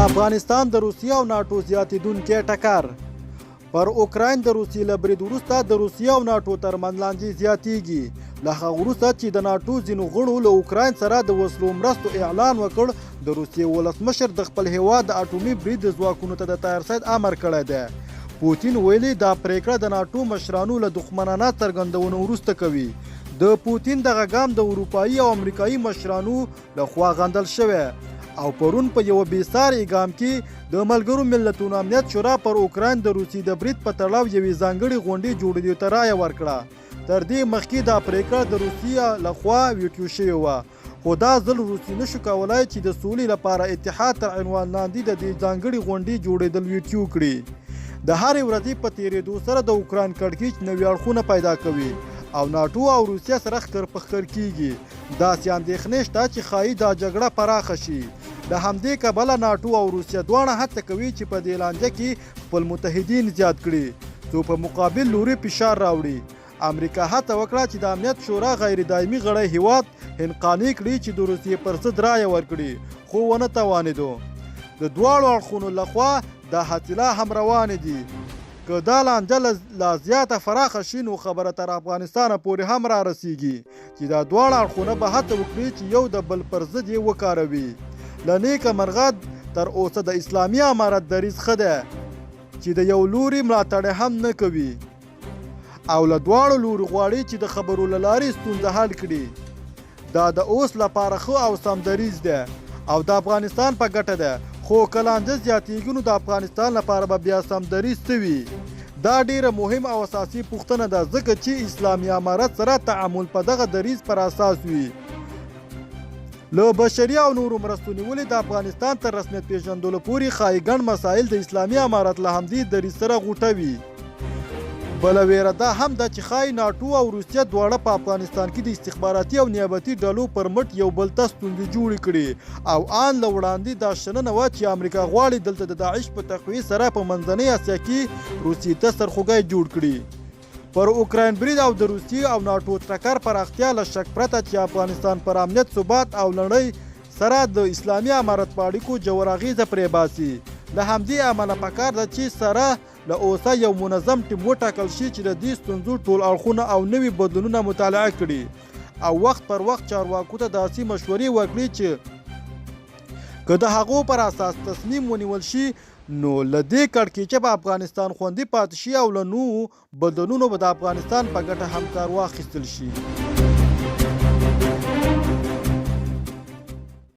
افغانستان د روسیې او ناټو زیاتېدونکی ټکر. پر اوکراین د روسیې له برید وروسته د روسیې او ناټو ترمنځ لانجې زیاتېږي. له هغه وروسته چې د ناټو ځینو غړو له اوکراین سره د وسلو مرستو اعلان وکړ، د روسیې ولسمشر د خپل هیواد د اټومي برید ځواکونو ته د تیارسید امر کړی دی. پوتین ویلي دا پریکړه د ناټو مشرانو له دښمنانه څرګندونو وروسته کوي. د پوتین دغه ګام د اروپایي او امریکایي مشرانو لخوا غندل شوی او پرون په یو بېساري ګام کې د ملګرو ملتونو امنیت شورا پر اوکراین د روسیې د برید په تړاو یوې ځانګړې غونډې جوړېدو ته رایه ورکړه. تر دې مخکې دا پریکړه د روسیې لخوا ویټو شوې وه، خو دا ځل روسیې نشو کولی چې د سولې لپاره اتحاد تر عنوان لاندې د دې ځانګړې غونډې جوړېدل ویټو کړي. د هرې ورځې په تېرېدو سره د اوکراین کړکېچ نوي اړخونه پیدا کوي او ناټو او روسیه سره ښکر په ښکر کېږي. داسې اندېښنې شته چې ښایي دا جګړه پراخه شي. له همدې کبله ناټو او روسیه دواړه هڅه کوي چې په دې لانجه کې خپل متحدین زیات کړي څو په مقابل لوري فشار راوړي. امریکا هڅه وکړه چې د امنیت شورا غیر دایمي غړی هیواد هنقاني کړي چې د روسیې پر ضد رایه ورکړي، خو ونه توانېدو. د دواړو اړخونو لخوا دا هڅې لا هم روانې دي. که دا لانجه لا زیاته فراخه شي نو خبره تر افغانستانه پورې هم را رسیږي چې دا دواړه اړخونه به هڅه وکړي چې یو د بل پر ضد یې وکاروي. له نیکه مرغه تر اوسه د اسلامي امارت دریځ ښه دی چې د یو لوري ملاتړ هم نه کوي او له دواړو لوري غواړي چې د خبرو له لارې ستونزه حل کړي. دا د اوس لپاره ښه او سم دریځ دی او د افغانستان په ګټه ده، خو که لانجه زیاتېږي نو د افغانستان لپاره به بیا سم دریځ څه وي؟ دا ډیره مهم او اساسي پوښتنه ده، ځکه چې اسلامي امارت سره تعامل په دغه دریځ پر اساس وي. له بشري او نورو مرستو نیولې د افغانستان تر رسمیت پیژندلو پورې ښایي ګڼ مسایل د اسلامي امارت له همدې دریځ سره غوټوي. بله ویره دا هم ده چې ښایي ناټو او روسیه دواړه په افغانستان کې د استخباراتي او نیابتي ډلو پر مټ یو بل ته ستونزې جوړې کړي او آن له وړاندې دا شننه وه چې امریکا غواړي دلته د داعش په تقویې سره په منځنۍ اسیا کې روسیې ته سرخوږی جوړ کړي. پر اوکراین برید او د روسیې او ناټو ټکر پراختیا له شک پرته چې افغانستان پر امنیت ثبات او نړۍ سره د اسلامي امارت په اړیکو ژور اغیزه پرې باسي. له همدې امله پکار ده چې سره له اوسه یو منظم ټیم وټاکل شي چې د دې ستونزو ټول اړخونه او نوي بدلونونه مطالعه کړي او وخت پر وخت چارواکو ته داسې مشورې ورکړي چې که د هغو پر اساس تصمیم ونیول شي نو له دې کړکېچه به افغانستان خوندي پاتې شي او له نوو بدلونونو به د افغانستان په ګټه هم کار واخیستل شي.